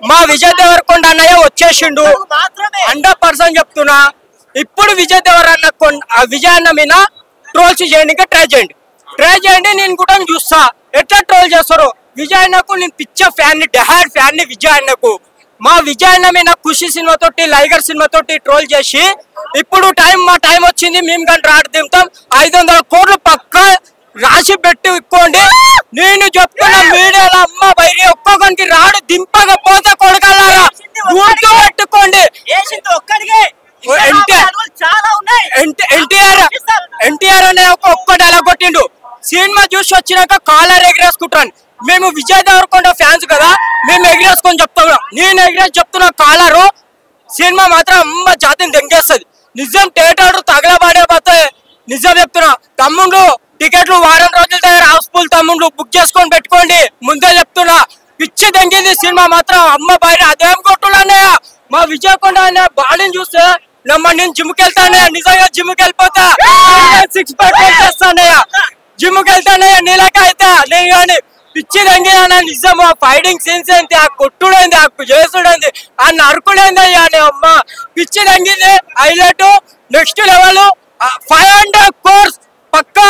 మా విజయ్ దేవరకొండ అన్నయ్య వచ్చేసిండు 100% చెప్తున్నా. ఇప్పుడు విజయ్ విజయ్ అన్న మీద ట్రోల్స్ చేయడానికి ట్రై చేయండి. నేను కూడా చూస్తా ఎట్లా ట్రోల్ చేస్తారు. విజయ్ అన్నకు నేను పిచ్చ ఫ్యాన్ ని, డెహాడ్ ఫ్యాన్ ని విజయ్ అన్నకు. మా విజయ్ అన్న మీద ఖుషి సినిమా తోటి, లైగర్ సినిమా తోటి ట్రోల్ చేసి ఇప్పుడు మా టైం వచ్చింది, మేము కానీ రాడు దింపుతాం. 500 కోట్లు పక్కా రాసి పెట్టి ఇక్కోండి. నేను చెప్తున్నా మీడియాలో అమ్మ బయట ఒక్కొక్కరికి రాడు దింపకపోతే కొడకల్లారా గుర్తు పెట్టుకోండి. ఎన్టీఆర్ అనే ఒక్కటి అలా కొట్టిండు. సినిమా చూసి వచ్చినాక కాలర్ ఎగిరేసుకుంటాను. మేము విజయ్ దేవరకొండ ఫ్యాన్స్ కదా, మేము ఎగిరేసుకొని చెప్తాం. నేను ఎగిరేసి చెప్తున్నా కాలరు సినిమా మాత్రం అమ్మ జాతిని దెంగేస్తుంది. నిజం థియేటర్ తగలబడే నిజం చెప్తున్నా. తమ్ముళ్ళు టికెట్లు వారం రోజుల దగ్గర హౌస్ఫుల్ తమ్ముళ్ళు బుక్ చేసుకొని పెట్టుకోండి. ముందే చెప్తున్నా పిచ్చి దెంగింది సినిమా మాత్రం అమ్మ బయట. అదేం కొట్టులు అన్నయ్య మా విజయ్ కొండ అనే బాడీని చూస్తే నేను జిమ్కి వెళ్తానయ్యా. నిజంగా జిమ్కి వెళ్ళిపోతా, 6 ప్యాక్ చేస్తానయ్యా. జిమ్కి వెళ్తానయ్యా నీలక అయితే. నేను కానీ పిచ్చి దంగినా నిజం. ఆ ఫైటింగ్ సీన్స్ ఏంటి, ఆ కొట్టుడైంది, ఆ చేసుడైంది, ఆ నరుకుడైంది అయ్యా. అమ్మ పిచ్చి దంగింది. హైలైట్ నెక్స్ట్ లెవెల్ 500 కోర్స్ పక్కా.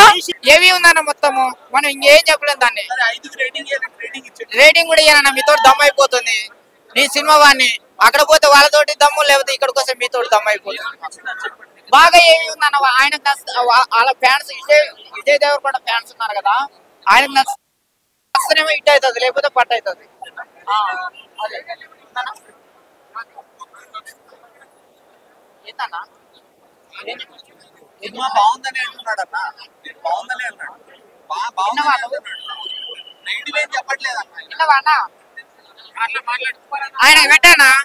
ఏవి ఉందన్న మొత్తము మనం ఇంకేం చెప్పలేం. దాన్ని రేటింగ్ కూడా ఇయ్యాలన్న మీతో దమ్ అయిపోతుంది. నీ సినిమా వాడిని అక్కడ పోతే వాళ్ళతోటి దమ్ము, లేకపోతే ఇక్కడికి వస్తే మీతో దమ్ అయిపోతుంది. బాగా ఏమి ఉందన్న ఆయన వాళ్ళ ఫ్యాన్స్ విజయ్ దేవరకొండ ఫ్యాన్స్ ఉన్నారు కదా, ఆయనకు నచ్చేమో హిట్ అవుతుంది, లేకపోతే పట్టు అవుతుంది. ఏంటన్నా సినిమా బాగుందని అంటున్నాడు అన్న, బాగుందని అన్నాడు. నెగిటివ్ ఏం చెప్పట్లేదు అన్న.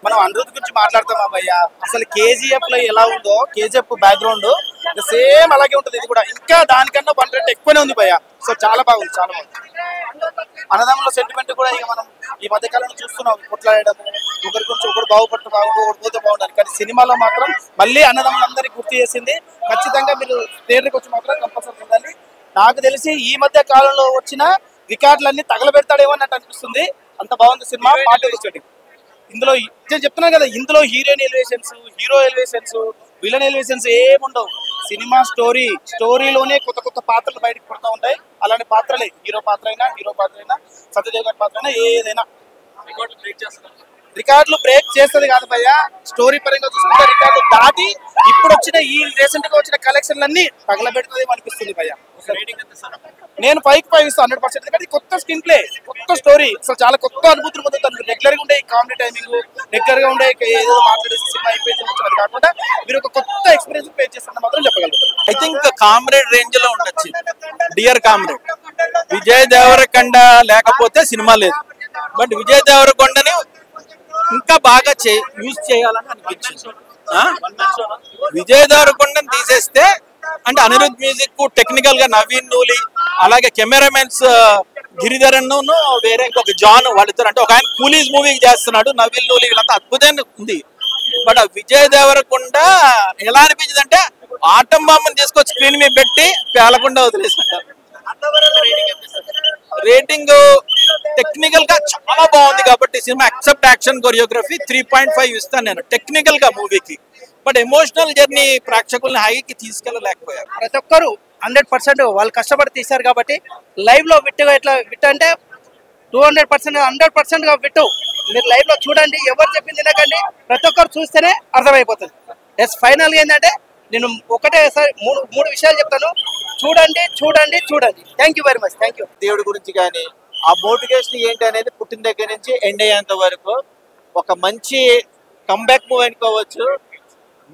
మనం అనిరుద్ గురించి మాట్లాడతాం అబ్బయ్య. అసలు కేజీఎఫ్ లో ఎలా ఉందో, కేజీఎఫ్ బ్యాక్గ్రౌండ్ సేమ్ అలాగే ఉంటుంది. ఇది కూడా ఇంకా దానికన్నా 1 రెట్ ఎక్కువనే ఉంది భయ్య. సో చాలా బాగుంది, చాలా బాగుంది. అన్నదమ్ముల సెంటిమెంట్ కూడా ఇక మనం ఈ మధ్యకాలంలో చూస్తున్నాం. కొట్లాడడం, ఒకరి గురించి ఒకరు బాగుపడితే బాగుండు, ఒకటి పోతే బాగుండాలి. కానీ సినిమాలో మాత్రం మళ్ళీ అన్నదమ్ములందరికీ గుర్తు చేసింది. ఖచ్చితంగా మీరు థియేటర్కి వచ్చి మాత్రం కంపల్సరీ ఉండాలి. నాకు తెలిసి ఈ మధ్య కాలంలో వచ్చిన రికార్డులన్నీ తగలబెడతాడేమో అన్నట్టు అనిపిస్తుంది. అంత బాగుంది సినిమా. పాట వచ్చేది ఇందులో నేను చెప్తున్నాను కదా, ఇందులో heroine elevations, hero elevations, villain elevations ఏముండవు. సినిమా స్టోరీలోనే కొత్త కొత్త పాత్రలు బయటకు పడుతూ ఉంటాయి. అలాంటి పాత్రలే హీరో పాత్ర అయినా సత్యదేవ్ గారి పాత్ర అయినా ఏదైనా రికార్డులు బ్రేక్ చేస్తుంది కాదు భయ్య. స్టోరీ పరంగా చూసుకుంటే రికార్డు దాటి ఇప్పుడు వచ్చిన ఈ రీసెంట్ గా వచ్చిన కలెక్షన్లు అన్ని తగలబెడుతుంది అనిపిస్తుంది భయ్య. నేను 5/5 ఇస్తాను 100%. ఎందుకంటే కొత్త స్క్రీన్ ప్లే, కొత్త స్టోరీ, అసలు చాలా కొత్త అనుభూతులు పొందుతారు. రెగ్యులర్ గా ఉండే కామెడీ టైమింగ్, రెగ్యులర్ గా ఉండే ఏదో మాట్లాడే సినిమా అయిపోయింది కాకుండా మీరు ఒక కొత్త ఎక్స్పీరియన్స్ పే చేస్తున్న మాత్రం చెప్పగలుగుతారు. ఐ థింక్ కామ్రేడ్ రేంజ్ లో ఉండొచ్చు. డియర్ కామ్రేడ్ విజయ్ దేవరకొండ లేకపోతే సినిమా లేదు. బట్ విజయ్ దేవరకొండని ఇంకా బాగా యూజ్ చేయాలని అనిపించింది. విజయ్ దేవరకొండని తీసేస్తే అంటే అనిరుద్ మ్యూజిక్ టెక్నికల్ గా నవీన్ నూలి, అలాగే కెమెరామెన్స్ గిరిధరన్ వేరే ఇంకొక జాన్ వాళ్ళిద్దరు, అంటే ఒక ఆయన కూలీస్ మూవీకి చేస్తున్నాడు, నవీన్ నూలి వీళ్ళంతా అద్భుతంగా ఉంది. బట్ విజయ్ దేవరకొండ ఎలా అనిపించింది అంటే ఆటం బాంబుని తీసుకొచ్చి స్క్రీన్ మీద పెట్టి పేలకుండా వదిలేసినట్టు. రేటింగ్ టెక్నికల్ గా చాలా బాగుంది కాబట్టి సినిమా ఎక్సెప్ట్ యాక్షన్ కొరియోగ్రఫీ 3.5 ఇస్తాను నేను టెక్నికల్ గా మూవీకి. బట్ ఎమోషనల్ జర్నీ ప్రేక్షకుల్ని హైకి తీసుకెళ్ళలేకపోయారు. ప్రతి ఒక్కరు 100% వాళ్ళు కష్టపడి తీశారు కాబట్టి లైవ్ లో విట్టుగా ఇట్లా విట్టు అంటే 200% 100% గా విట్టు మీరు లైవ్ లో చూడండి. ఎవరు చెప్పింది తినకండి, ప్రతి ఒక్కరు చూస్తేనే అర్థమైపోతుంది. ఎస్ ఫైనల్ గా ఏంటంటే నేను ఒకటేసారి మూడు విషయాలు చెప్తాను. చూడండి. Thank you very much. Thank you. దేవుడి గురించి కానీ ఆ మోటివేషన్ ఏంటి అనేది పుట్టిన దగ్గర నుంచి ఎండ్ అయ్యేంత వరకు ఒక మంచి కంబ్యాక్ మూవ్ అనుకోవచ్చు.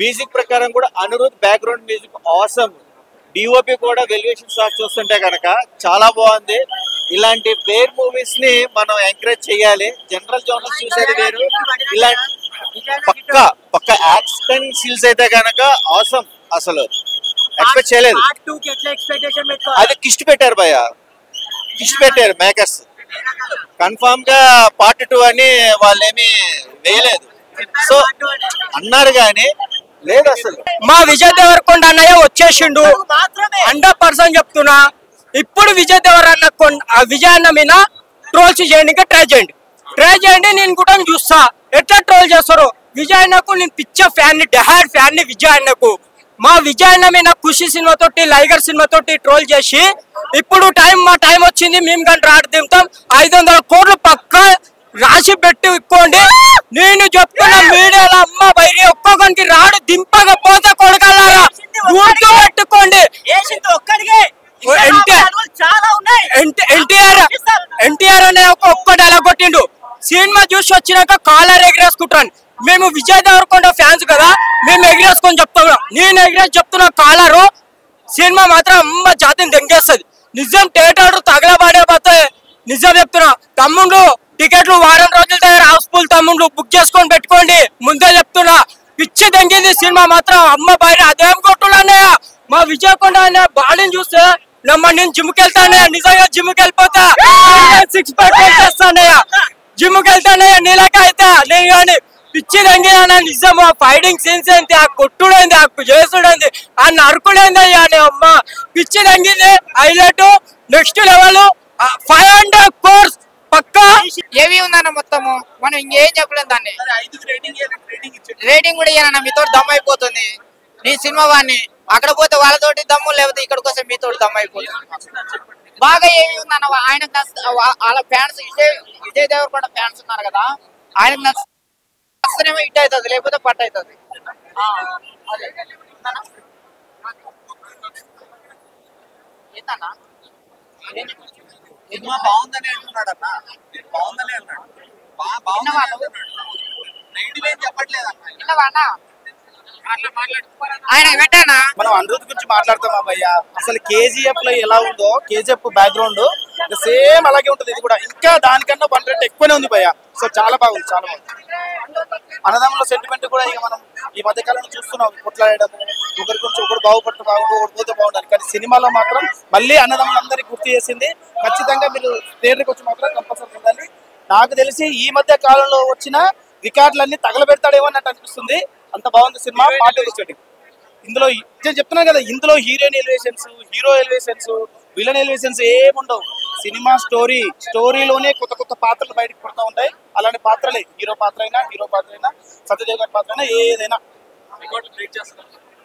మ్యూజిక్ ప్రకారం కూడా Anirudh background music awesome. DOP కూడా వెల్యుయేషన్ షాట్ చూస్తుంటే కనుక చాలా బాగుంది. ఇలాంటి వేర్ మూవీస్ ని మనం ఎంకరేజ్ చేయాలి. జనరల్ జోనర్స్ చూసేది వేరు, ఇలాంటి పక్క యాక్షన్ సీన్స్ అయితే కనుక ఆసమ్. అసలు ఎక్స్పెక్ట్ చేయలేదు. అది కిస్ట్ పెట్టారు భయ్య, కిస్ట్ పెట్టారు మేకర్స్. కన్ఫామ్ గా పార్ట్ 2 అని వాళ్ళేమి వేయలేదు. సో అన్నారు కానీ లేదు అసలు. మా విజయ్ దేవరకొండ అన్నయ్య వచ్చేసిండు 100% చెప్తున్నా. ఇప్పుడు విజయ్ అన్న మీద ట్రోల్స్ చేయడానికి ట్రై ట్రై చేయండి, నేను కూడా చూస్తా ఎట్లా ట్రోల్ చేస్తారు. విజయ్ అన్నకు నేను పిచ్చ ఫ్యాన్ ని, డెహాడ్ ఫ్యాన్ ని విజయ్ అన్నకు. మా విజయ్ అన్న మీద ఖుషి సినిమా తోటి, లైగర్ సినిమా తోటి ట్రోల్ చేసి ఇప్పుడు మా టైం వచ్చింది, మేము కానీ రాడు దింపుతాం. 500 కోట్లు పక్క రాసి పెట్టి ఇక్కోండి. నేను చెప్తున్నా మీడియాలో అమ్మ బయట ఒక్కొక్కరికి రాడు దింపకపోతే కొడకల్లారా గుర్తు పెట్టుకోండి. ఎన్టీఆర్ అనే ఒక్క డైలాగ్ కొట్టిండు, సినిమా చూసి వచ్చినాక కాలర్ ఎగిరేసుకుంటాను. మేము విజయ్ దేవరకొండ ఫ్యాన్స్ కదా, మేము ఎగిరేసుకొని చెప్తాం. నేను ఎగిరేసి చెప్తున్నా కాలరు సినిమా మాత్రం అమ్మ జాతిని దెంగేస్తుంది. నిజం థియేటర్ తగలబడే నిజం చెప్తున్నా. తమ్ముళ్ళు టికెట్లు వారం రోజుల దగ్గర హౌస్ఫుల్ తమ్ముళ్ళు బుక్ చేసుకొని పెట్టుకోండి. ముందే చెప్తున్నా పిచ్చి దెంగింది సినిమా మాత్రం. అమ్మ బయట అదేం కొట్టులు అన్నయ్య. మా విజయ్ కొండ అనే బాడీని చూస్తే నేను జిమ్కి వెళ్తానయ్యా, నిజంగా జిమ్కి వెళ్ళిపోతా, 6 ప్యాక్ చేస్తానయ్యా, జిమ్కి వెళ్తానయ్యా నీలక అయితే. నేను కానీ పిచ్చి దంగినా నిజం. ఆ ఫైటింగ్ సీన్స్ ఏంటి, ఆ కొట్టుడైంది, ఆ చేసుడైంది, ఆ నరుకుడైంది అనే అమ్మ పిచ్చి దంగింది. హైలైట్ నెక్స్ట్ లెవెల్ 500 కోర్స్ పక్కా ఏవి ఉందన్న మొత్తము. మనం ఇంకేం చెప్పలేం దాన్ని. రేటింగ్ కూడా ఇయ్యాలన్న, మీతో దమ్ అయిపోతుంది. నీ సినిమా వాడిని అక్కడ పోతే వాళ్ళతోటి దమ్ము, లేకపోతే ఇక్కడికి వస్తే మీతో దమ్ అయిపోతుంది. బాగా ఏమి ఉందన్న, ఆయనకు వాళ్ళ ఫ్యాన్స్ విజయ్ దేవరకొండ ఫ్యాన్స్ ఉన్నారు కదా, ఆయనకు నచ్చుతేనేమో హిట్ అవుతుంది, లేకపోతే పట్టు అవుతుంది. ఏంటన్నా సినిమా బాగుందని అంటున్నాడు అన్న, బాగుందని అన్నాడు. చెప్పట్లేదన్నా ఆయన పెట్టానా. మనం అనిరుద్ గురించి మాట్లాడతాం భయ్య. అసలు కేజీఎఫ్ లో ఎలా ఉందో, కేజీఎఫ్ బ్యాక్గ్రౌండ్ సేమ్ అలాగే ఉంటుంది. ఇది కూడా ఇంకా దానికన్నా 1 రెట్ ఎక్కువనే ఉంది భయ్య. సో చాలా బాగుంది, చాలా బాగుంది. అన్నదమ్ముల సెంటిమెంట్ కూడా ఇక మనం ఈ మధ్య కాలంలో చూస్తున్నాం, కొట్లాడడం, ఒకరి గురించి ఒకరు బాగుపడితే బాగుండు, ఒకటి పోతే బాగుండాలి. కానీ సినిమాలో మాత్రం మళ్ళీ అన్నదమ్ములందరికీ గుర్తు చేసింది. ఖచ్చితంగా మీరు థియేటర్కి వచ్చి మాత్రం కంపల్సరీ ఉండాలి. నాకు తెలిసి ఈ మధ్య కాలంలో వచ్చిన రికార్డులన్నీ తగలబెడతాడేమో అన్నట్టు అనిపిస్తుంది. అంత బాగుంది సినిమా. పాట ఇందులో నేను చెప్తున్నాను కదా, ఇందులో heroine elevations, hero elevations, villain elevations ఏముండవు. సినిమా స్టోరీలోనే కొత్త కొత్త పాత్రలు బయటకు పడుతూ ఉంటాయి. అలాంటి పాత్రలే, హీరో పాత్ర అయినా సత్యదేవ్ గారి పాత్ర అయినా ఏదైనా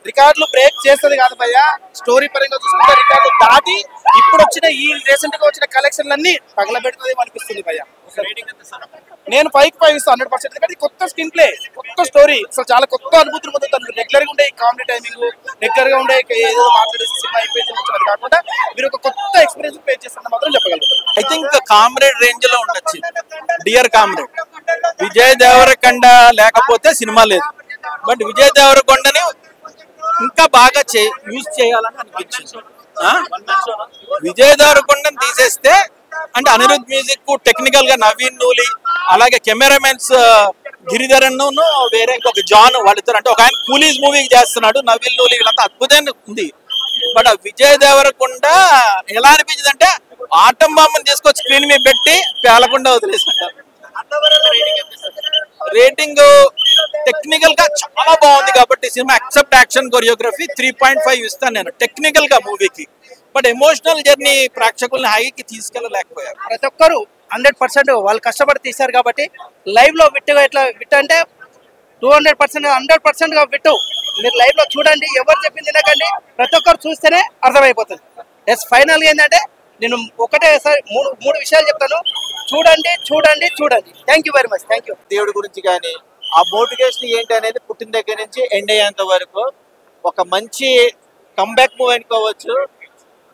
రికార్డులు బ్రేక్ చేస్తుంది కాదు భయ్య. స్టోరీ పరంగా చూసుకుంటే రికార్డులు దాటి ఇప్పుడు వచ్చిన ఈ రీసెంట్ గా వచ్చిన కలెక్షన్లు అన్ని తగలబెడుతుంది అనిపిస్తుంది భయ్య. నేను 5/5 ఇస్తాను 100%. ఎందుకంటే కొత్త స్క్రీన్ ప్లే, కొత్త స్టోరీ, అసలు చాలా కొత్త అనుభూతులు పొందుతారు. రెగ్యులర్ గా ఉండే కామెడీ టైమింగ్, రెగ్యులర్ గా ఉండే ఏదో మాట్లాడేసి సినిమా అయిపోయింది అది కాకుండా మీరు ఒక కొత్త ఎక్స్పీరియన్స్ పే చేస్తారని మాత్రం చెప్పగలుగుతారు. ఐ థింక్ కామ్రేడ్ రేంజ్ లో ఉండొచ్చు. డియర్ కామ్రేడ్, విజయ్ దేవరకొండ లేకపోతే సినిమా లేదు. బట్ విజయ్ దేవరకొండని ఇంకా బాగా యూజ్ చేయాలని అనిపించింది. విజయ్ దేవరకొండని తీసేస్తే అంటే అనిరుద్ మ్యూజిక్ టెక్నికల్ గా నవీన్ నూలి, అలాగే కెమెరామెన్స్ గిరిధరన్ వేరే ఇంకొక జాన్, వాళ్ళిద్దరు అంటే ఒక ఆయన కూలీస్ మూవీకి చేస్తున్నాడు, నవీన్ నూలి, వీళ్ళంతా అద్భుతంగా ఉంది. బట్ విజయ్ దేవరకొండ ఎలా అనిపించింది అంటే ఆటం బాంబుని తీసుకొచ్చి స్క్రీన్ మీద పెట్టి పేలకుండా వదిలేసాడు. రేటింగ్ టెక్నికల్ గా చాలా బాగుంది కాబట్టి సినిమా ఎక్సెప్ట్ యాక్షన్ కొరియోగ్రఫీ 3.5 ఇస్తాను నేను టెక్నికల్ గా మూవీకి. బట్ ఎమోషనల్ జర్నీ ప్రేక్షకుల్ని హైకి తీసుకెళ్ళలేకపోయారు. ప్రతి ఒక్కరు 100% వాళ్ళు కష్టపడి తీశారు కాబట్టి లైవ్ లో విట్టుగా ఇట్లా విట్టు అంటే 200% 100% గా విట్టు మీరు లైవ్ లో చూడండి. ఎవరు చెప్పింది తినకండి, ప్రతి ఒక్కరు చూస్తేనే అర్థమైపోతుంది. ఎస్ ఫైనల్ గా ఏంటంటే నేను ఒకటేసారి మూడు విషయాలు చెప్తాను. చూడండి చూడండి చూడండి. Thank you very much. Thank you. దేవుడి గురించి కానీ ఆ మోటివేషన్ ఏంటి అనేది పుట్టిన దగ్గర నుంచి ఎండ్ అయ్యేంత వరకు ఒక మంచి కంబ్యాక్ మూవ్ అనుకోవచ్చు.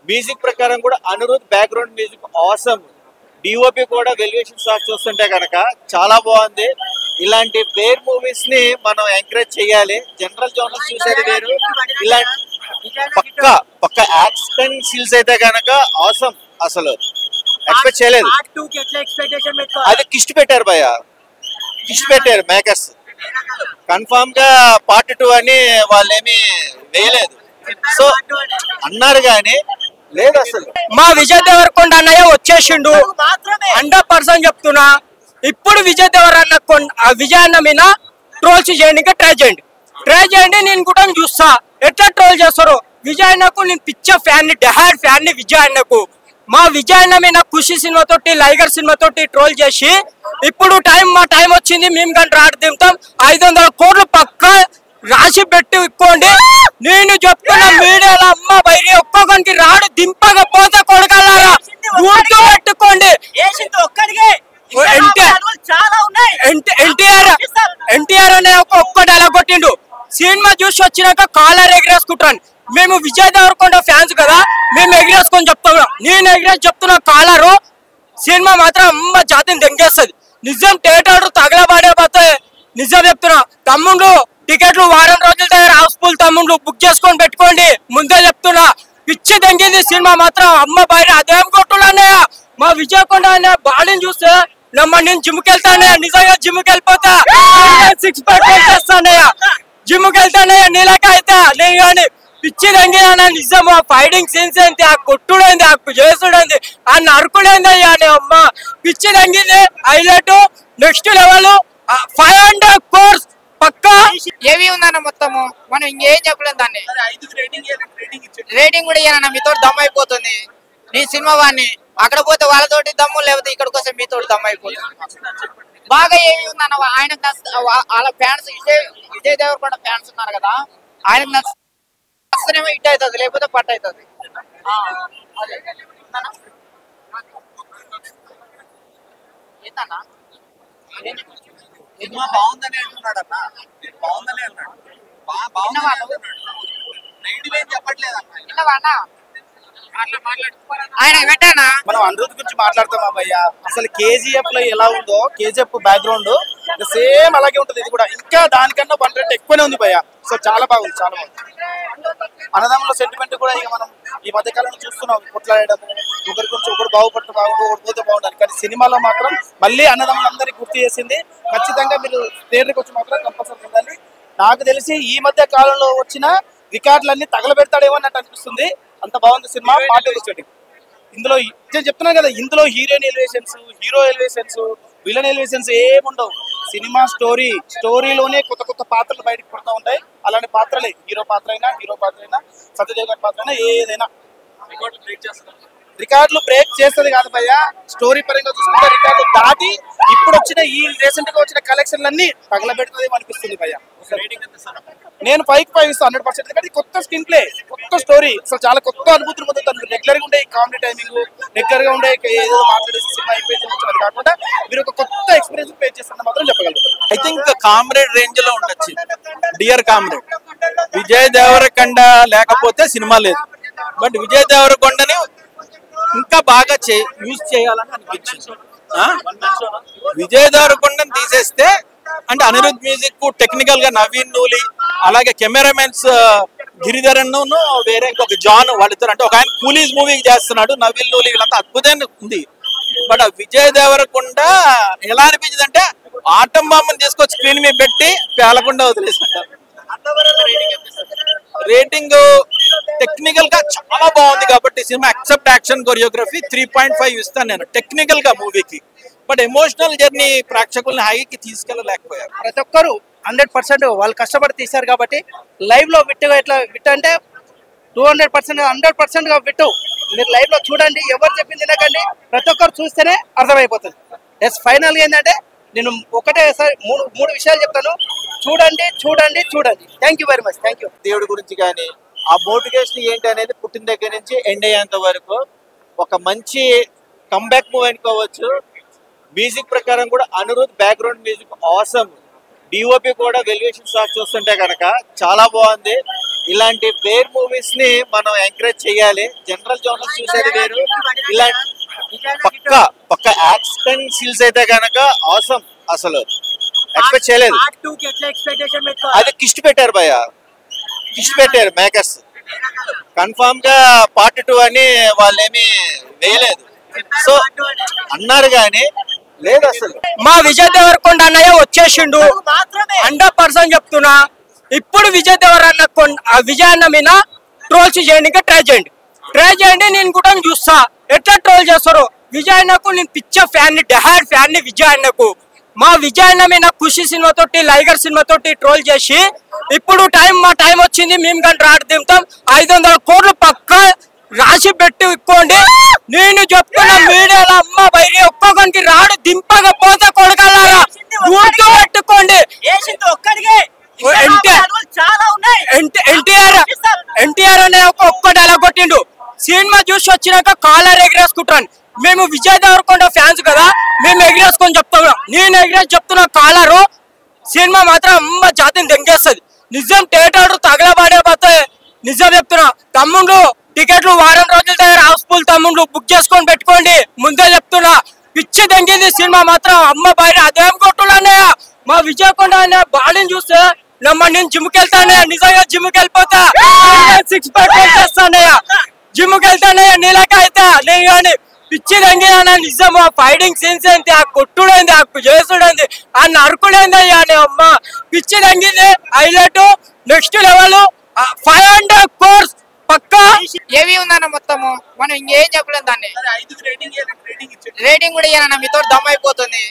మ్యూజిక్ ప్రకారం కూడా Anirudh background music awesome. DOP కూడా వెల్యుయేషన్ షాట్ చూస్తుంటే కనుక చాలా బాగుంది. ఇలాంటి వేర్ మూవీస్ ని మనం ఎంకరేజ్ చేయాలి. జనరల్ జోనర్స్ చూసేది వేరు, ఇలాంటి పక్క యాక్షన్ సీన్స్ అయితే కనుక ఆసమ్. అసలు ఎక్స్పెక్ట్ చేయలేదు. అది కిస్ట్ పెట్టారు భయ్య, కిస్ట్ పెట్టారు మేకర్స్. కన్ఫామ్ గా పార్ట్ 2 అని వాళ్ళేమి వేయలేదు. సో అన్నారు కానీ లేదు అసలు. మా విజయ్ దేవరకొండ అన్నయ్య వచ్చేసిండు 100% చెప్తున్నా. ఇప్పుడు విజయ్ విజయ్ అన్న మీద ట్రోల్స్ చేయడానికి ట్రై చేయండి, నేను కూడా చూస్తా ఎట్లా ట్రోల్ చేస్తారు. విజయ్ అన్నకు నేను పిచ్చ ఫ్యాన్ ని, డెహాడ్ ఫ్యాన్ ని విజయ్ అన్నకు. మా విజయ్ అన్న మీద ఖుషి సినిమా తోటి లైగర్ సినిమా తోటి ట్రోల్ చేసి ఇప్పుడు మా టైం వచ్చింది మేము కానీ రాడు దింపుతాం 500 కోట్లు పక్కా రాసి పెట్టి ఇక్కోండి. నేను చెప్తున్నా మీడియాలో అమ్మ బయట ఒక్కొక్కరికి రాడు దింపకపోతే కొడకల్లారా గుర్తు పెట్టుకోండి. ఎన్టీఆర్ అనే ఒక్క డైలాగ్ కొట్టిండు, సినిమా చూసి వచ్చినాక కాలర్ ఎగిరేసుకుంటాను. మేము విజయ్ దేవరకొండ ఫ్యాన్స్ కదా, మేము ఎగిరేసుకొని చెప్తున్నాం. నేను ఎగిరేసి చెప్తున్నా కాలరు సినిమా మాత్రం అమ్మ జాతిని దెంగేస్తుంది. నిజం థియేటర్ తగలబడే నిజం చెప్తున్నా. తమ్ముళ్ళు టికెట్లు వారం రోజుల దగ్గర హౌస్ఫుల్ తమ్ముళ్ళు బుక్ చేసుకొని పెట్టుకోండి. ముందే చెప్తున్నా పిచ్చి దెంగింది సినిమా మాత్రం అమ్మ బయట. అదేం కొట్టులు అన్నయ్య, మా విజయ్ కొండ అనే బాడీని చూస్తే నేను జిమ్కి వెళ్తానయ్య, నిజంగా జిమ్కి వెళ్ళిపోతా 6 ప్యాక్ చేస్తానయ్య, జిమ్కి వెళ్తానయ్య నీలక అయితే నేను కానీ పిచ్చి దంగినా. నిజం ఆ ఫైటింగ్ సీన్స్ ఏంటి, ఆ కొట్టుడైంది, ఆ చేసుడైంది, ఆ నరుకుడైంది అయ్యా అని అమ్మ పిచ్చి దంగింది. హైలైట్ నెక్స్ట్ లెవెల్ 500 కోర్స్ పక్కా ఏవి ఉందన్న మొత్తము. మనం ఇంకేం చెప్పలేం దాన్ని. రేటింగ్ కూడా ఇయ్యాలన్న మీతో దమ్ అయిపోతుంది. నీ సినిమా వాడిని అక్కడ పోతే వాళ్ళతోటి దమ్ము, లేకపోతే ఇక్కడికి వస్తే మీతో దమ్ అయిపోతుంది. బాగా ఏమి ఉందన్న ఆయనకు వాళ్ళ ఫ్యాన్స్ విజయ్ దేవరకొండ ఫ్యాన్స్ ఉన్నారు కదా, ఆయనకు నచ్చితేనేమో హిట్ అవుతుంది, లేకపోతే పట్టు అవుతుంది. ఏంటన్నా సినిమా బాగుందని అంటున్నాడు అన్న, బాగుందని అన్నాడు, చెప్పట్లేదు అన్న. ఆయన పెట్టానా మనం అనిరుద్ గురించి మాట్లాడతాం భయ్య. అసలు కేజీఎఫ్ లో ఎలా ఉందో కేజీఎఫ్ బ్యాక్గ్రౌండ్ సేమ్ అలాగే ఉంటుంది. ఇది కూడా ఇంకా దానికన్నా 1 రెట్ ఎక్కువనే ఉంది భయ్య. సో చాలా బాగుంది, చాలా బాగుంది. అన్నదమ్ముల సెంటిమెంట్ కూడా ఇక మనం ఈ మధ్య కాలంలో చూస్తున్నాం, కొట్లాడడం, ఒకరి గురించి ఒకరు బాగుపడుతూ బాగుండు, ఒకటి పోతే బాగుండాలి. కానీ సినిమాలో మాత్రం మళ్ళీ అన్నదమ్ములందరికీ గుర్తు చేసింది. ఖచ్చితంగా మీరు థియేటర్కి వచ్చి మాత్రం కంపల్సరీ ఉండాలి. నాకు తెలిసి ఈ మధ్య కాలంలో వచ్చిన రికార్డులన్నీ తగలబెడతాడేమో అన్నట్టు అనిపిస్తుంది. అంత బాగుంది సినిమా. పార్టీ వచ్చేది ఇందులో చెప్తున్నాను కదా, ఇందులో heroine elevations, hero elevations, villain elevations ఏముండవు. సినిమా స్టోరీలోనే కొత్త కొత్త పాత్రలు బయటకు పడుతూ ఉంటాయి. అలాంటి పాత్రలే హీరో పాత్ర అయినా సత్యదేవ్ గారి పాత్ర అయినా ఏదైనా రికార్డులు బ్రేక్ చేస్తుంది కాదు భయ్య. స్టోరీ పరంగా చూసుకుంటే రికార్డు దాటి ఇప్పుడు వచ్చిన ఈ రీసెంట్ గా వచ్చిన కలెక్షన్లన్నీ తగలబెడుతుంది అనిపిస్తుంది భయ్య. నేను 5కి 5 ఇస్తాను 100%. కానీ కొత్త స్క్రీన్ ప్లే, కొత్త స్టోరీ, అసలు చాలా కొత్త అనుభూతులు పొందుతారు. రెగ్యులర్ గా ఉండే కామెడీ టైమింగ్, రెగ్యులర్ గా ఉండే ఏదో మాట్లాడేసి సినిమా అయిపోయింది కాకుండా మీరు ఒక కొత్త ఎక్స్పీరియన్స్ పే చేస్తారని మాత్రం చెప్పగలుగుతారు. ఐ థింక్ కామ్రేడ్ రేంజ్ లో ఉండొచ్చు. డియర్ కామ్రేడ్, విజయ్ దేవరకొండ లేకపోతే సినిమా లేదు. బట్ విజయ్ దేవరకొండని ఇంకా బాగా యూజ్ చేయాలని అనిపించింది. విజయ్ దేవరకొండని తీసేస్తే అంటే అనిరుద్ మ్యూజిక్ టెక్నికల్ గా నవీన్ నూలి, అలాగే కెమెరామెన్స్ గిరిధరన్ వేరే ఇంకొక జాన్, వాళ్ళిద్దరు అంటే ఒక ఆయన కూలీస్ మూవీ చేస్తున్నాడు, నవీన్ నూలి, వీళ్ళంతా అద్భుతంగా ఉంది. బట్ ఆ విజయ్ దేవరకొండ ఎలా అనిపించింది అంటే ఆటం బాంబుని తీసుకొచ్చి స్క్రీన్ మీద పెట్టి పేలకుండా వదిలేసాడు. రేటింగ్ టెక్నికల్ గా చాలా బాగుంది కాబట్టి సినిమా ఎక్సెప్ట్ యాక్షన్ కొరియోగ్రఫీ 3.5 ఇస్తాను నేను టెక్నికల్ గా మూవీకి. బట్ ఎమోషనల్ జర్నీ ప్రేక్షకుల్ని హైకి తీసుకెళ్ళలేకపోయారు. ప్రతి ఒక్కరు 100% వాళ్ళు కష్టపడి తీశారు కాబట్టి లైవ్ లో విట్టుగా ఇట్లా విట్టు అంటే 200% 100% గా విట్టు. మీరు లైవ్ లో చూడండి, ఎవరు చెప్పింది తినకండి, ప్రతి ఒక్కరు చూస్తేనే అర్థమైపోతుంది. ఎస్ ఫైనల్ గా ఏంటంటే నేను ఒకటేసారి మూడు విషయాలు చెప్తాను. చూడండి. Thank you very much. Thank you. దేవుడి గురించి కానీ ఆ మోటివేషన్ ఏంటి అనేది పుట్టిన దగ్గర నుంచి ఎండ్ అయ్యేంత వరకు ఒక మంచి కంబ్యాక్ మూవ్ అనుకోవచ్చు. మ్యూజిక్ ప్రకారం కూడా Anirudh background music awesome. DOP కూడా వెల్యుయేషన్ షాట్ చూస్తుంటే కనుక చాలా బాగుంది. ఇలాంటి వేర్ మూవీస్ ని మనం ఎంకరేజ్ చేయాలి. జనరల్ జోనర్స్ చూసేది వేరు, ఇలాంటి పక్క యాక్షన్ సీన్స్ అయితే కనుక ఆసమ్. అసలు ఎక్స్పెక్ట్ చేయలేదు. అది కిస్ట్ పెట్టారు భయ్య, కిస్ట్ పెట్టారు మేకర్స్. కన్ఫామ్ గా పార్ట్ 2 అని వాళ్ళేమి వేయలేదు. సో అన్నారు కానీ లేదు అసలు. మా విజయ్ దేవరకొండ అన్నయ్య వచ్చేసిండు 100% చెప్తున్నా. ఇప్పుడు విజయ్ విజయ్ అన్న మీద ట్రోల్స్ చేయడానికి ట్రై చేయండి. నేను కూడా చూస్తా ఎట్లా ట్రోల్ చేస్తారు. విజయ్ అన్నకు నేను పిచ్చ ఫ్యాన్ ని, డెహాడ్ ఫ్యాన్ ని విజయ్ అన్నకు. మా విజయ్ అన్న మీద ఖుషి సినిమా తోటి లైగర్ సినిమా తోటి ట్రోల్ చేసి ఇప్పుడు మా టైం వచ్చింది మేము కానీ రాడు దింపుతాం 500 కోట్లు పక్కా రాసి పెట్టి ఇక్కోండి. నేను చెప్తున్నా మీడియాలో అమ్మ బయట ఒక్కొక్కరికి రాడు దింపకపోతే కొడగలరా గుర్తు పెట్టుకోండి. ఎన్టీఆర్ అనే ఒక్క డైలాగ్ కొట్టిండు. సినిమా చూసి వచ్చినాక కాలర్ ఎగిరేసుకుంటాను. మేము విజయ్ దేవరకొండ ఫ్యాన్స్ కదా, మేము ఎగిరేసుకొని చెప్తున్నాం. నేను ఎగిరేసి చెప్తున్నా కాలరు సినిమా మాత్రం అమ్మ జాతిని దెంగేస్తుంది. నిజం థియేటర్ తగలబడే నిజం చెప్తున్నా. తమ్ముళ్ళు టికెట్లు వారం రోజుల దగ్గర హౌస్ఫుల్ తమ్ముళ్ళు బుక్ చేసుకొని పెట్టుకోండి. ముందే చెప్తున్నా పిచ్చి దెంగింది సినిమా మాత్రం అమ్మ బయట. అదేం కొట్టున్నాయా మా విజయకొండ అనే బాడీని చూస్తే నేను జిమ్కి వెళ్తానయ్యా. నిజంగా జిమ్కి వెళ్ళిపోతా, 6 ప్యాక్ చేస్తానయ్యా. జిమ్కి వెళ్తానయ్యా నీళ్ళకి అయితే నేను కానీ పిచ్చి దంగినా. నిజం ఫైటింగ్ సీన్స్ ఏంటి, ఆ కొట్టుడైంది, ఆ చేసుడైంది, ఆ నరుకుడైంది అయ్యా అని అమ్మ పిచ్చి దంగింది. హైలైట్ నెక్స్ట్ లెవెల్ 500 crores పక్కా. ఏవి ఉందన్న మొత్తము మనం ఇంకేం చెప్పలేం. దాన్ని రేటింగ్ కూడా ఇయ్యానన్న మీతో దమ్ అయిపోతుంది.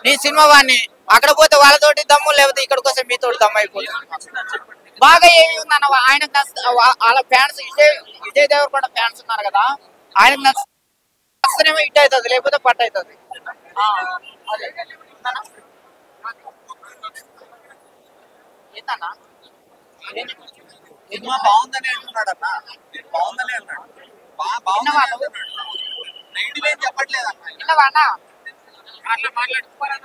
నీ సినిమా వాడిని అక్కడ పోతే వాళ్ళతోటి దమ్ము, లేకపోతే ఇక్కడికి వస్తే మీతో దమ్ అయిపోతుంది. బాగా ఏమి ఉందన్న ఆయన వాళ్ళ ఫ్యాన్స్ విజయ్ దేవరకొండ ఫ్యాన్స్ ఉన్నారు కదా, ఆయనకు నచ్చేమో హిట్ అవుతుంది, లేకపోతే పట్టు అవుతుంది. ఏంటన్నా సినిమా బాగుందని అంటున్నాడు అన్న, బాగుందని అన్నాడు. చెప్పట్లేదన్నా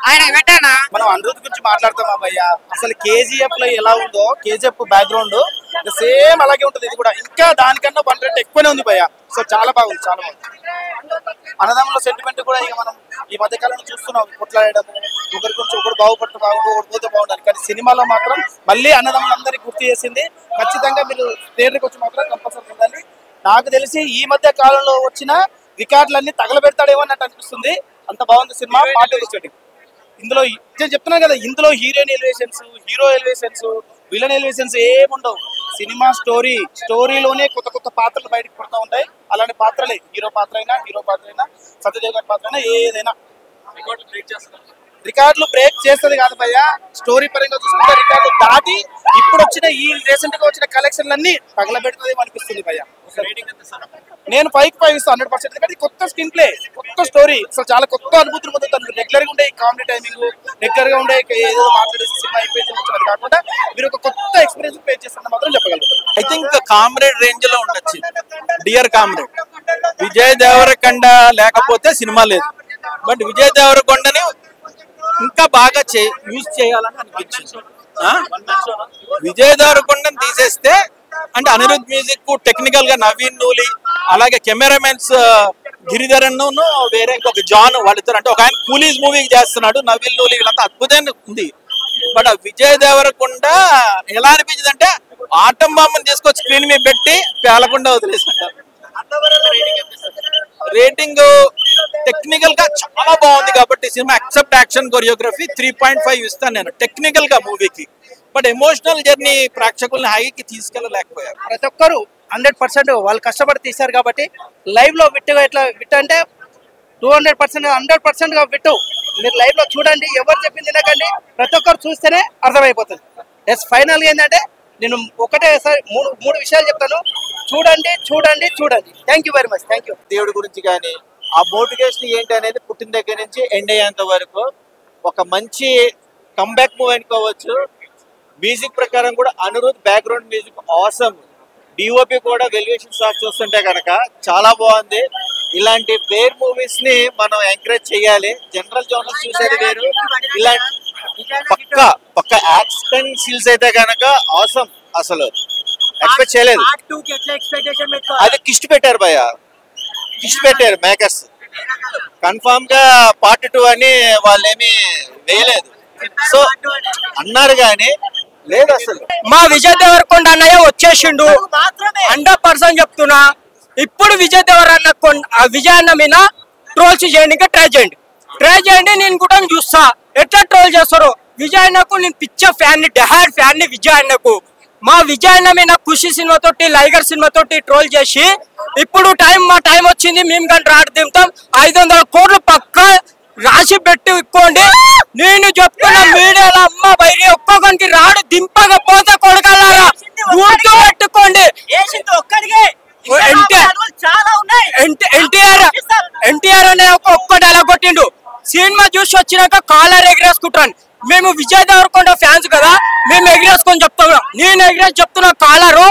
ఆయన పెట్టానా. మనం అనిరుద్ గురించి మాట్లాడతామా భయ్యా, అసలు కేజీఎఫ్ లో ఎలా ఉందో కేజీఎఫ్ బ్యాక్గ్రౌండ్ సేమ్ అలాగే ఉంటుంది. ఇది కూడా ఇంకా దానికన్నా 1 రెట్ ఎక్కువనే ఉంది భయ్యా. సో చాలా బాగుంది, చాలా బాగుంది. అన్నదమ్ముల సెంటిమెంట్ కూడా ఇక మనం ఈ మధ్య కాలంలో చూస్తున్నాం, కొట్లాడడం, ఒకరి గురించి ఒకరు బాగుపడితే బాగుండు, ఒకటి పోతే బాగుండాలి. కానీ సినిమాలో మాత్రం మళ్ళీ అన్నదమ్ములందరికీ గుర్తు చేసింది. ఖచ్చితంగా మీరు థియేటర్కి వచ్చి మాత్రం కంపల్సరీ ఉండాలి. నాకు తెలిసి ఈ మధ్య కాలంలో వచ్చిన రికార్డులన్నీ తగలబెడతాడేమో అన్నట్టు అనిపిస్తుంది. అంత బాగుంది సినిమా. పార్ట్ వచ్చేది ఇందులో నేను చెప్తున్నాను కదా, ఇందులో heroine elevations, hero elevations, villain elevations ఏముండవు. సినిమా స్టోరీలోనే కొత్త కొత్త పాత్రలు బయటకు పడుతూ ఉంటాయి. అలాంటి పాత్రలే హీరో పాత్ర అయినా సత్యదేవ్ గారి పాత్ర అయినా ఏదైనా రికార్డులు బ్రేక్ చేస్తుంది కాదు భయ్యా. స్టోరీ పరంగా చూసుకుంటే రికార్డు దాటి ఇప్పుడు వచ్చిన ఈ రీసెంట్ గా వచ్చిన కలెక్షన్లన్నీ తగలబెడుతుంది అనిపిస్తుంది భయ్యా. నేను 5 ఇస్తాను 100%. కానీ కొత్త స్క్రీన్ ప్లే, కొత్త స్టోరీ, అసలు చాలా కొత్త అనుభూతులు పొందుతాను. రెగ్యులర్ గా ఉండే కామెడీ టైమింగ్, రెగ్యులర్ గా ఉండే ఏదో మాట్లాడేసి సినిమా అయిపోయింది అది కాకుండా మీరు ఒక కొత్త ఎక్స్పీరియన్స్ పే చేస్తారని మాత్రం చెప్పగలుగుతారు. ఐ థింక్ కామ్రేడ్ రేంజ్ లో ఉండొచ్చు. డియర్ కామ్రేడ్, విజయ్ దేవరకొండ లేకపోతే సినిమా లేదు. బట్ విజయ్ దేవరకొండని ఇంకా బాగా యూజ్ చేయాలని అనిపించింది. విజయ్ దేవరకొండని తీసేస్తే అంటే అనిరుద్ మ్యూజిక్ టెక్నికల్ గా నవీన్ నూలి, అలాగే కెమెరామెన్స్ గిరిధరన్ వేరే ఇంకొక జాన్ వాళ్ళిద్దరు, అంటే ఒక ఆయన కూలీస్ మూవీ చేస్తున్నాడు, నవీన్ నూలి, వీళ్ళంతా అద్భుతంగా ఉంది. బట్ ఆ విజయ్ దేవరకొండ ఎలా అనిపించింది అంటే ఆటం బాంబుని తీసుకొచ్చి స్క్రీన్ మీద పెట్టి పేలకుండా వదిలేసాడు. రేటింగ్ టెక్నికల్ గా చాలా బాగుంది కాబట్టి సినిమా ఎక్సెప్ట్ యాక్షన్ కొరియోగ్రఫీ 3.5 ఇస్తాను నేను టెక్నికల్ గా మూవీకి. బట్ ఎమోషనల్ జర్నీ ప్రేక్షకుల్ని హైకి తీసుకెళ్ళలేకపోయారు. ప్రతి ఒక్కరు 100% వాళ్ళు కష్టపడి తీశారు కాబట్టి లైవ్ లో విట్ అంటే 200% 100% గా విట్టు. మీరు లైవ్ లో చూడండి, ఎవరు చెప్పింది తినకండి, ప్రతి ఒక్కరు చూస్తేనే అర్థమైపోతుంది. ఎస్ ఫైనల్ ఏంటంటే నేను ఒకటేసారి మూడు విషయాలు చెప్తాను. చూడండి. Thank you very much. Thank you. దేవుడి గురించి కానీ ఆ మోటివేషన్ ఏంటి అనేది పుట్టిన దగ్గర నుంచి ఎండ్ అయ్యేంత వరకు ఒక మంచి కంబ్యాక్ మూవ్ అనుకోవచ్చు. మ్యూజిక్ ప్రకారం కూడా Anirudh background music awesome. DOP కూడా వెల్యుయేషన్ షాట్ చూస్తుంటే కనుక చాలా బాగుంది. ఇలాంటి వేర్ మూవీస్ ని మనం ఎంకరేజ్ చేయాలి. జనరల్ జోనర్స్ చూసేది వేరు, ఇలాంటి పక్క యాక్షన్ సీన్స్ అయితే కనుక ఆసమ్. అసలు ఎక్స్పెక్ట్ చేయలేదు. అది కిస్ట్ పెట్టారు భయ్య, కిస్ట్ పెట్టారు మేకర్స్. కన్ఫామ్ గా పార్ట్ 2 అని వాళ్ళేమి వేయలేదు. సో అన్నారు కానీ లేదు అసలు. మా విజయ్ దేవరకొండ అన్నయ్య వచ్చేసిండు 100% చెప్తున్నా. ఇప్పుడు విజయ్ విజయ్ అన్న మీద ట్రోల్స్ చేయడానికి ట్రై చేయండి. నేను కూడా చూస్తా ఎట్లా ట్రోల్ చేస్తారు. విజయ్ అన్నకు నేను పిచ్చ ఫ్యాన్ ని, డెహాడ్ ఫ్యాన్ ని విజయ్ అన్నకు. మా విజయ్ అన్న మీద ఖుషి సినిమా తోటి, లైగర్ సినిమా తోటి ట్రోల్ చేసి ఇప్పుడు మా టైం వచ్చింది, మేము కానీ రాడు దింపుతాం. 500 crores పక్కా రాసి పెట్టి ఇక్కోండి. నేను చెప్తున్నా మీడియాలో అమ్మ బయట ఒక్కొక్కరికి రాడు దింపకపోతే కొడగలరా గుర్తు పెట్టుకోండి. చూసి వచ్చినాక కాలర్ ఎగరేసుకుంటాను. మేము విజయ్ దేవరకొండ ఫ్యాన్స్ కదా, మేము ఎగరేసుకొని చెప్తున్నాం. నేను ఎగరేసి చెప్తున్నా, కాలరు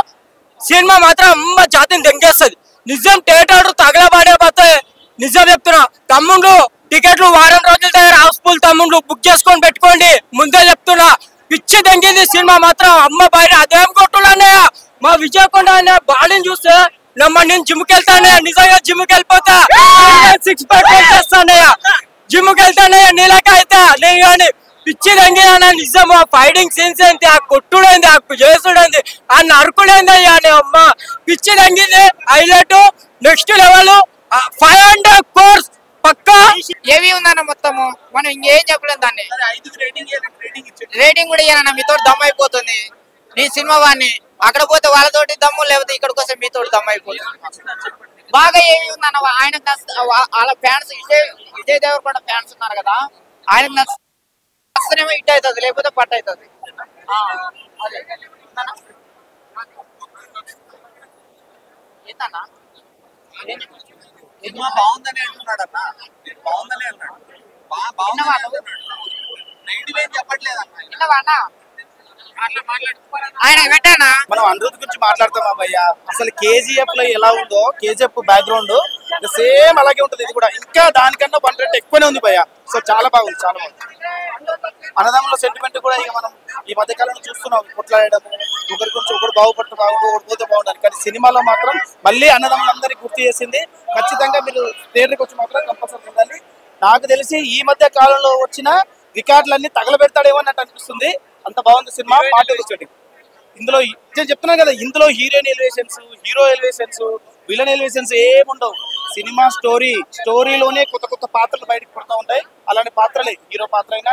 సినిమా మాత్రం అమ్మ జాతిని దెంగేస్తుంది. నిజం థియేటర్ తగలబడే పోతే నిజం చెప్తున్నా. తమ్ముళ్ళు టికెట్లు వారం రోజుల దగ్గర హౌస్ఫుల్ తమ్ముళ్ళు బుక్ చేసుకొని పెట్టుకోండి, ముందే చెప్తున్నా. పిచ్చి దెంగింది సినిమా మాత్రం. అమ్మ బయట అదేం కొట్టులన్నయ్య, మా విజయకొండ అనే బాడీని చూస్తే నేను జిమ్కి వెళ్తానయ్య, నిజంగా జిమ్కి వెళ్ళిపోతా, 6 ప్యాక్ చేస్తానయ్య, జిమ్కి వెళ్తానయ్య నీలక అయితే నేను. కానీ పిచ్చి దంగినా నిజం. ఆ ఫైటింగ్ సీన్స్ ఏంటి, ఆ కొట్టుడైంది, ఆ చేసుడైంది, ఆ నరుకుడైంది అయ్యా అమ్మ. పిచ్చి దంగింది. Highlight next level. 500 crores పక్కా. ఏవి ఉందన్న మొత్తము, మనం ఇంకేం చెప్పలేం దాన్ని. రేటింగ్ కూడా ఇయ్యానన్న, మీతో దమ్ అయిపోతుంది. నీ సినిమా వాడిని అక్కడ పోతే వాళ్ళతోటి దమ్ము, లేకపోతే ఇక్కడికి వస్తే మీతో దమ్ అయిపోతుంది. బాగా ఏమి ఉందన్న, ఆయనకు వాళ్ళ ఫ్యాన్స్ విజయ్ దేవరకొండ ఫ్యాన్స్ ఉన్నారు కదా, ఆయనకు నచ్చేమో హిట్ అవుతుంది, లేకపోతే పట్టు అవుతుంది. ఏంటన్నా సినిమా బాగుందని అంటున్నాడు అన్న, బాగుందని అన్నాడు. మనం అనిరుద్ గురించి మాట్లాడతాం అబ్బయ్య. అసలు కేజీఎఫ్ లో ఎలా ఉందో, కేజీఎఫ్ బ్యాక్గ్రౌండ్ సేమ్ అలాగే ఉంటుంది. ఇది కూడా ఇంకా దానికన్నా 1 రెట్ ఎక్కువనే ఉంది భయ్య. సో చాలా బాగుంది, చాలా బాగుంది. అన్నదమ్ముల సెంటిమెంట్ కూడా ఇక మనం ఈ మధ్య కాలంలో చూస్తున్నాం, కొట్లాడడం, ఒకరి గురించి ఒకరు బాగుపడితే బాగుండు, ఒకటి పోతే బాగుండాలి. కానీ సినిమాలో మాత్రం మళ్ళీ అన్నదమ్ములందరికీ గుర్తు చేసింది. ఖచ్చితంగా మీరు థియేటర్కి వచ్చి మాత్రం కంపల్సరీ ఉండాలి. నాకు తెలిసి ఈ మధ్య కాలంలో వచ్చిన రికార్డులన్నీ తగలబెడతాడేమో అన్నట్టు అనిపిస్తుంది. అంత బాగుంది సినిమా. పాట వచ్చేది ఇందులో నేను చెప్తున్నాను కదా, ఇందులో heroine elevations, hero elevations, villain elevations ఏముండవు. సినిమా స్టోరీలోనే కొత్త కొత్త పాత్రలు బయటకు పడుతూ ఉంటాయి. అలాంటి పాత్రలే, హీరో పాత్ర అయినా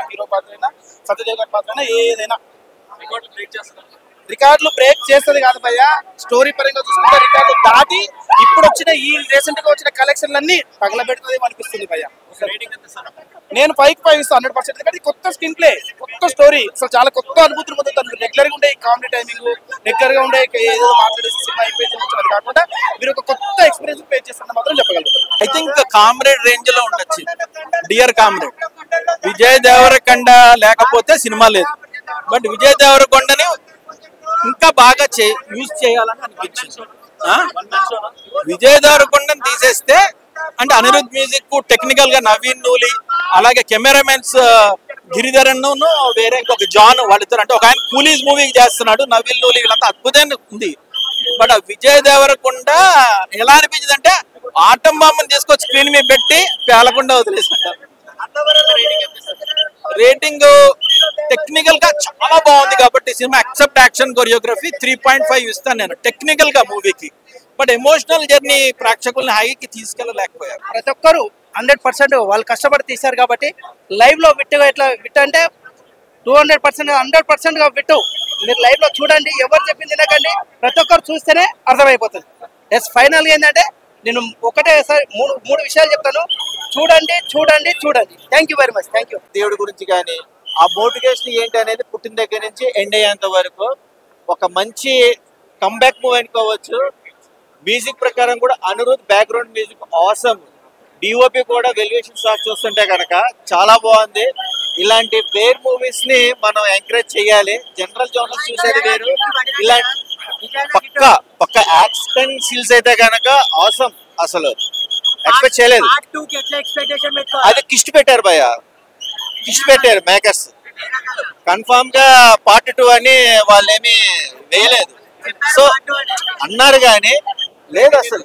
సత్యదేవ్ గారి పాత్ర అయినా ఏదైనా రికార్డులు బ్రేక్ చేస్తుంది కాదు భయ్య. స్టోరీ పరంగా చూసుకుంటే రికార్డు దాటి ఇప్పుడు వచ్చిన ఈ రీసెంట్ గా వచ్చిన కలెక్షన్లన్నీ తగలబెడుతుంది అనిపిస్తుంది భయ్య. నేను 5/5 ఇస్తాను 100%. ఎందుకంటే కొత్త స్క్రీన్ ప్లే, కొత్త స్టోరీ, అసలు చాలా కొత్త అనుభూతులు పొందుతారు. రెగ్యులర్ గా ఉండే కామెడీ టైమింగ్, రెగ్యులర్ గా ఉండే ఏదో మాట్లాడే సినిమా అయిపోయింది కాకుండా మీరు ఒక కొత్త ఎక్స్పీరియన్స్ పే చేస్తారని మాత్రం చెప్పగలుగుతారు. ఐ థింక్ కామ్రేడ్ రేంజ్ లో ఉండొచ్చు. డియర్ కామ్రేడ్, విజయ్ దేవరకొండ లేకపోతే సినిమా లేదు. బట్ విజయ్ దేవరకొండని ఇంకా బాగా యూజ్ చేయాలని అనిపించింది. విజయ్ దేవరకొండని తీసేస్తే అంటే అనిరుద్ మ్యూజిక్, టెక్నికల్ గా నవీన్ నూలి, అలాగే కెమెరామెన్స్ గిరిధరన్ వేరే ఇంకొక జాన్, వాళ్ళిద్దరు. అంటే ఒక ఆయన కూలీస్ మూవీకి చేస్తున్నాడు, నవీన్ నూలి, వీళ్ళంతా అద్భుతంగా ఉంది. బట్ విజయ్ దేవరకొండ ఎలా అనిపించింది అంటే ఆటం బాంబుని తీసుకొచ్చి స్క్రీన్ మీద పెట్టి పేలకుండా వదిలేసాడు. రేటింగ్ టెక్నికల్ గా చాలా బాగుంది కాబట్టి సినిమా ఎక్సెప్ట్ యాక్షన్ కొరియోగ్రఫీ 3.5 ఇస్తాను నేను టెక్నికల్ గా మూవీకి. బట్ ఎమోషనల్ జర్నీ ప్రేక్షకుల్ని హైకి తీసుకెళ్ళలేకపోయారు. ప్రతి ఒక్కరు 100% వాళ్ళు కష్టపడి తీశారు కాబట్టి లైవ్ లో విట్టుగా ఎట్లా విట్టు అంటే 200% 100% గా విట్టు. మీరు లైవ్ లో చూడండి, ఎవరు చెప్పింది తినకండి, ప్రతి ఒక్కరు చూస్తేనే అర్థమైపోతుంది. ఎస్ ఫైనల్ గా ఏంటంటే నేను ఒకటేసారి మూడు విషయాలు చెప్తాను, చూడండి చూడండి చూడండి. Thank you very much. Thank you. దేవుడి గురించి కానీ ఆ మోటివేషన్ ఏంటి అనేది పుట్టిన దగ్గర నుంచి ఎండ్ అయ్యేంత వరకు ఒక మంచి కంబ్యాక్ మూవ్ అనుకోవచ్చు. మ్యూజిక్ ప్రకారం కూడా Anirudh background music awesome. DOP కూడా వెల్యుయేషన్ షాట్ చూస్తుంటే కనుక చాలా బాగుంది. ఇలాంటి వేర్ మూవీస్ ని మనం ఎంకరేజ్ చేయాలి. జనరల్ జోనర్స్ చూసేది వేరు, ఇలాంటి పక్క యాక్షన్ సీన్స్ అయితే కనుక ఆసమ్. అసలు ఎక్స్పెక్ట్ చేయలేదు. అది కిస్ట్ పెట్టారు భయ్య, కిస్ట్ పెట్టారు మేకర్స్. కన్ఫామ్ గా పార్ట్ 2 అని వాళ్ళు ఏమి వేయలేదు. సో అన్నారు కానీ లేదు అసలు.